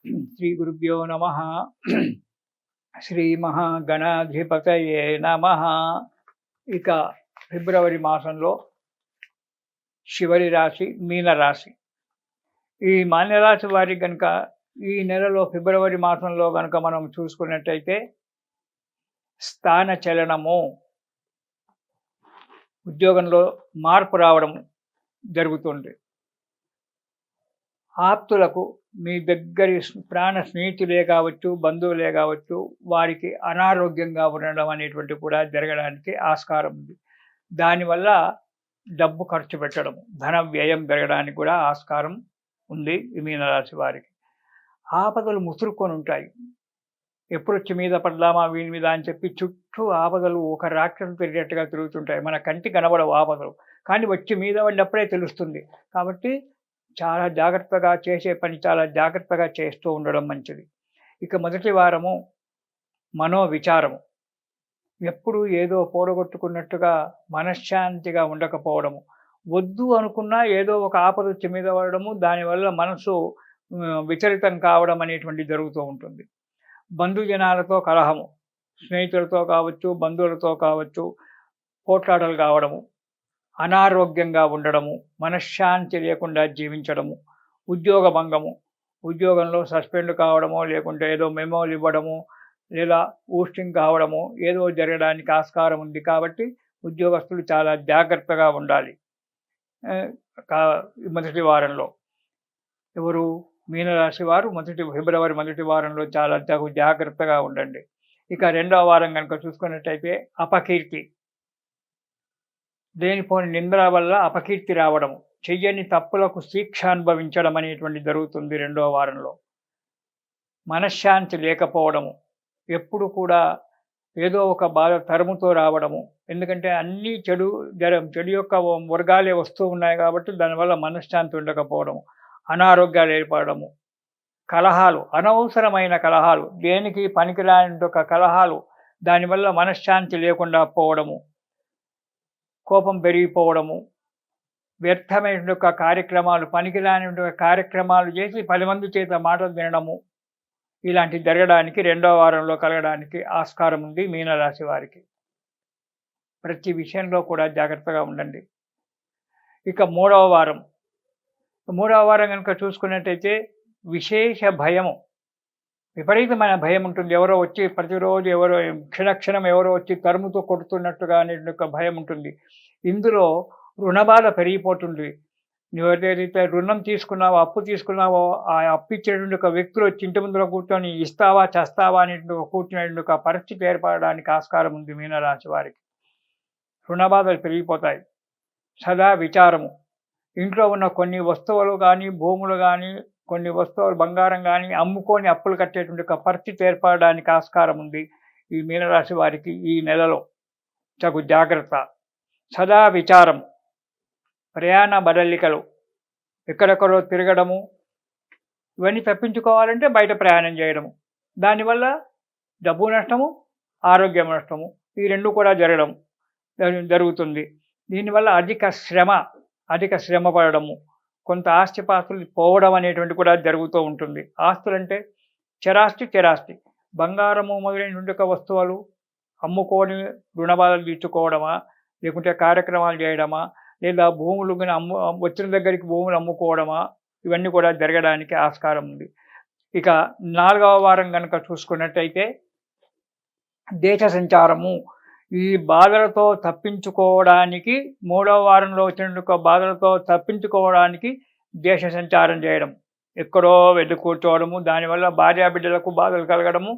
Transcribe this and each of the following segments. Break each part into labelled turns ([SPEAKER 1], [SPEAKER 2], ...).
[SPEAKER 1] శ్రీ గురుభ్యో నమ. శ్రీ మహాగణాధిపతయే నమ. ఇక ఫిబ్రవరి మాసంలో చివరి రాశి మీనరాశి. ఈ మీనరాశి వారికి కనుక ఈ నెలలో ఫిబ్రవరి మాసంలో కనుక మనం చూసుకున్నట్టయితే స్థాన చలనము, ఉద్యోగంలో మార్పు రావడం జరుగుతుంది. ఆప్తులకు, మీ దగ్గరి ప్రాణ స్నేహితులే కావచ్చు, బంధువులే కావచ్చు, వారికి అనారోగ్యంగా ఉండడం అనేటువంటి కూడా జరగడానికి ఆస్కారం ఉంది. దానివల్ల డబ్బు ఖర్చు పెట్టడం, ధన వ్యయం పెరగడానికి కూడా ఆస్కారం ఉంది ఈ మీనరాశి వారికి. ఆపదలు ముసురుకొని ఉంటాయి. ఎప్పుడు వచ్చి మీద పడదామా వీని మీద అని చెప్పి చుట్టూ ఆపదలు ఒక రాక్షసు తిరిగేట్టుగా తిరుగుతుంటాయి. మన కంటి కనబడవు ఆపదలు, కానీ వచ్చి మీద పడినప్పుడే తెలుస్తుంది. కాబట్టి చాలా జాగ్రత్తగా చేసే పని చాలా జాగ్రత్తగా చేస్తూ ఉండడం మంచిది. ఇక మొదటి వారము మనోవిచారము. ఎప్పుడు ఏదో పోడగొట్టుకున్నట్టుగా మనశ్శాంతిగా ఉండకపోవడము, వద్దు అనుకున్నా ఏదో ఒక ఆపద వచ్చి మీద పడడము, దానివల్ల మనసు విచలితం కావడం అనేటువంటి జరుగుతూ ఉంటుంది. బంధుజనాలతో కలహము, స్నేహితులతో కావచ్చు, బంధువులతో కావచ్చు, పోట్లాటలు కావడము, అనారోగ్యంగా ఉండడము, మనశ్శాంతి లేకుండా జీవించడము, ఉద్యోగ భంగము, ఉద్యోగంలో సస్పెండ్ కావడము, లేకుంటే ఏదో మెమోలు ఇవ్వడము, లేదా ఊస్టింగ్ కావడము ఏదో జరగడానికి ఆస్కారం ఉంది. కాబట్టి ఉద్యోగస్తులు చాలా జాగ్రత్తగా ఉండాలి. మొదటి వారంలో ఎవరు మీనరాశి వారు ఫిబ్రవరి మొదటి వారంలో చాలా జాగ్రత్తగా ఉండండి. ఇక రెండవ వారం కనుక చూసుకున్నట్టయితే అపకీర్తి, దేనిపోని నిందల వల్ల అపకీర్తి రావడము, చెయ్యని తప్పులకు శిక్ష అనుభవించడం అనేటువంటి జరుగుతుంది రెండవ వారంలో. మనశ్శాంతి లేకపోవడము, ఎప్పుడు కూడా ఏదో ఒక బాధ తరుముతో రావడము, ఎందుకంటే అన్నీ చెడు యొక్క వర్గాలే వస్తూ ఉన్నాయి కాబట్టి దానివల్ల మనశ్శాంతి ఉండకపోవడము, అనారోగ్యాలు ఏర్పడము, కలహాలు, అనవసరమైన కలహాలు, దేనికి పనికిరాని ఒక కలహాలు, దానివల్ల మనశ్శాంతి లేకుండా పోవడము, కోపం పెరిగిపోవడము, వ్యర్థమైన కార్యక్రమాలు, పనికిరాని కార్యక్రమాలు చేసి 10 మంది చేత మాటలు వినడము, ఇలాంటి జరగడానికి రెండవ వారంలో కలగడానికి ఆస్కారం ఉంది మీనరాశి వారికి. ప్రతి విషయంలో కూడా జాగ్రత్తగా ఉండండి. ఇక మూడవ వారం కనుక చూసుకున్నట్టయితే విశేష భయము, విపరీతమైన భయం ఉంటుంది. ఎవరో వచ్చి ప్రతిరోజు క్షణక్షణం ఎవరో వచ్చి తరుముతో కొడుతున్నట్టుగా అనే భయం ఉంటుంది. ఇందులో రుణబాధ పెరిగిపోతుంది. నువ్వు ఏదైతే రుణం తీసుకున్నావో, అప్పు తీసుకున్నావో, ఆ అప్పు ఇచ్చేటువంటి ఒక వ్యక్తులు వచ్చి ఇంటి ముందులో కూర్చొని ఇస్తావా చేస్తావా అనేటువంటి కూర్చునేటువంటి ఒక పరిస్థితి ఏర్పడడానికి ఆస్కారం ఉంది మీనరాశి వారికి. రుణబాధలు పెరిగిపోతాయి. సదా విచారము, ఇంట్లో ఉన్న కొన్ని వస్తువులు కానీ, భూములు కానీ, కొన్ని వస్తువులు బంగారం కానీ అమ్ముకొని అప్పులు కట్టేటువంటి ఒక పరిస్థితి ఏర్పడడానికి ఆస్కారం ఉంది ఈ మీనరాశి వారికి. ఈ నెలలో తగు జాగ్రత్త. సదా విచారము, ప్రయాణ బడలికలు, ఎక్కడెక్కడో తిరగడము, ఇవన్నీ తప్పించుకోవాలంటే బయట ప్రయాణం చేయడము, దానివల్ల డబ్బు నష్టము, ఆరోగ్యం నష్టము, ఈ రెండు కూడా జరుగుతుంది. దీనివల్ల అధిక శ్రమ పడడము, కొంత ఆస్తిపాస్తులు పోవడం అనేటువంటి కూడా జరుగుతూ ఉంటుంది. ఆస్తులంటే చరాస్తి, బంగారము మొదలైనటువంటి వస్తువులు అమ్ముకొని రుణబాధలు తీర్చుకోవడమా, లేకుంటే కార్యక్రమాలు చేయడమా, లేదా భూములు వచ్చిన దగ్గరికి భూములు అమ్ముకోవడమా, ఇవన్నీ కూడా జరగడానికి ఆస్కారం ఉంది. ఇక 4వ వారం కనుక చూసుకున్నట్టయితే దేశ సంచారము, ఈ బాధలతో తప్పించుకోవడానికి 3వ వారంలో వచ్చిన బాధలతో తప్పించుకోవడానికి దేశ సంచారం చేయడం, ఎక్కడో వెళ్ళి కూర్చోవడము, దానివల్ల భార్యాబిడ్డలకు బాధలు కలగడము,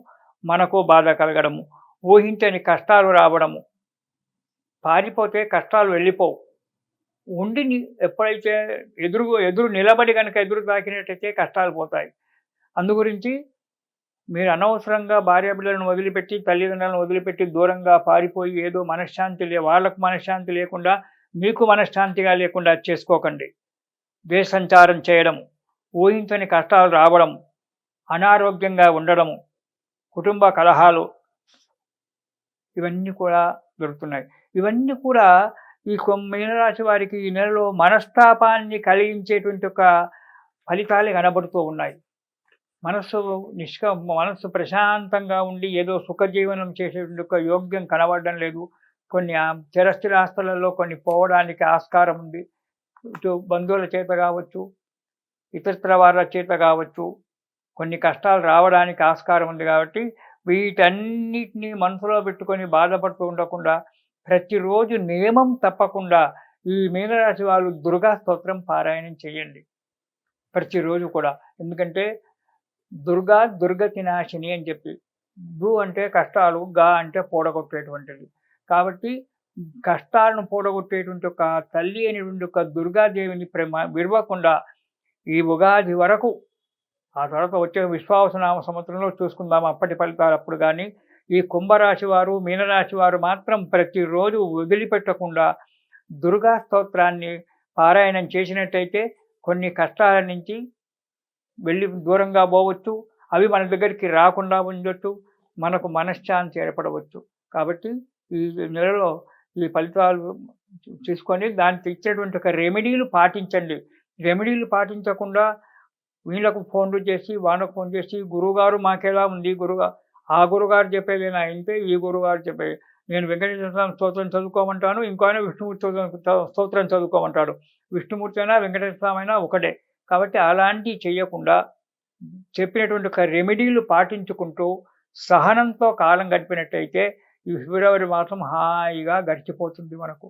[SPEAKER 1] మనకు బాధ కలగడము, ఊహించని కష్టాలు రావడము. పారిపోతే కష్టాలు వెళ్ళిపోవు. ఉండి ఎప్పుడైతే ఎదురు నిలబడి కనుక ఎదురు తాకినట్టయితే కష్టాలు పోతాయి. అందుగురించి మీరు అనవసరంగా భార్యాబిడ్డలను వదిలిపెట్టి, తల్లిదండ్రులను వదిలిపెట్టి దూరంగా పారిపోయి ఏదో వాళ్ళకు మనశ్శాంతి లేకుండా మీకు మనశ్శాంతిగా లేకుండా చేసుకోకండి. దేశ సంచారం చేయడము, ఊహించని కష్టాలు రావడం, అనారోగ్యంగా ఉండడము, కుటుంబ కలహాలు, ఇవన్నీ కూడా దొరుకుతున్నాయి. ఇవన్నీ కూడా ఈ మీనరాశి వారికి ఈ నెలలో మనస్తాపాన్ని కలిగించేటువంటి ఒక ఫలితాలే కనబడుతూ ఉన్నాయి. మనస్సు మనస్సు ప్రశాంతంగా ఉండి ఏదో సుఖజీవనం చేసేటువంటి ఒక యోగ్యం కనబడడం లేదు. కొన్ని స్థిరాస్తులలో కొన్ని పోవడానికి ఆస్కారం ఉంది. ఇటు బంధువుల చేత కావచ్చు, ఇతరత్ర వాళ్ళ చేత కావచ్చు, కొన్ని కష్టాలు రావడానికి ఆస్కారం ఉంది కాబట్టి వీటన్నిటిని మనసులో పెట్టుకొని బాధపడుతూ ఉండకుండా ప్రతిరోజు నియమం తప్పకుండా ఈ మీనరాశి వాళ్ళు దుర్గా స్తోత్రం పారాయణం చేయండి ప్రతిరోజు కూడా. ఎందుకంటే దుర్గా దుర్గతి నాశిని అని చెప్పి, దు అంటే కష్టాలు, గా అంటే పోడగొట్టేటువంటిది. కాబట్టి కష్టాలను పోడగొట్టేటువంటి ఒక తల్లి అనేటువంటి ఒక దుర్గాదేవిని విడవకుండా ఈ ఉగాది వరకు, ఆ తర్వాత వచ్చే విశ్వావసనామ సంవత్సరంలో చూసుకుందాం అప్పటి ఫలితాలు అప్పుడు. కానీ ఈ కుంభరాశి వారు, మీనరాశి వారు మాత్రం ప్రతిరోజు వదిలిపెట్టకుండా దుర్గా స్తోత్రాన్ని పారాయణం చేసినట్టయితే కొన్ని కష్టాల నుంచి వెళ్ళి దూరంగా పోవచ్చు. అవి మన దగ్గరికి రాకుండా ఉండొచ్చు. మనకు మనశ్శాంతి ఏర్పడవచ్చు. కాబట్టి ఈ నెలలో ఈ ఫలితాలు చూసుకొని దానికి ఇచ్చేటువంటి ఒక రెమెడీలు పాటించండి. రెమెడీలు పాటించకుండా వీళ్ళకు ఫోన్లు చేసి, వాళ్ళకు ఫోన్ చేసి, గురువుగారు మాకెలా ఉంది, ఆ గురుగారు చెప్పేదేనా ఇంతే, ఈ గురువుగారు చెప్పేది. నేను వెంకటేశ్వర స్వామి స్తోత్రం చదువుకోమంటాను, ఇంకో ఆయన విష్ణుమూర్తి స్తోత్రం చదువుకోమంటాడు. విష్ణుమూర్తి అయినా వెంకటేశ్వర స్వామి అయినా ఒకటే. కాబట్టి అలాంటివి చేయకుండా చెప్పినటువంటి ఒక రెమెడీలు పాటించుకుంటూ సహనంతో కాలం గడిపినట్టయితే ఈ ఫిబ్రవరి మాసం హాయిగా గడిచిపోతుంది మనకు.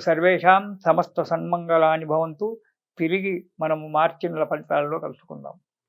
[SPEAKER 1] సర్వేషాం సమస్త సన్మంగళాని భవంతు. తిరిగి మనము మార్చి నెల ఫలితాలలో కలుసుకుందాం.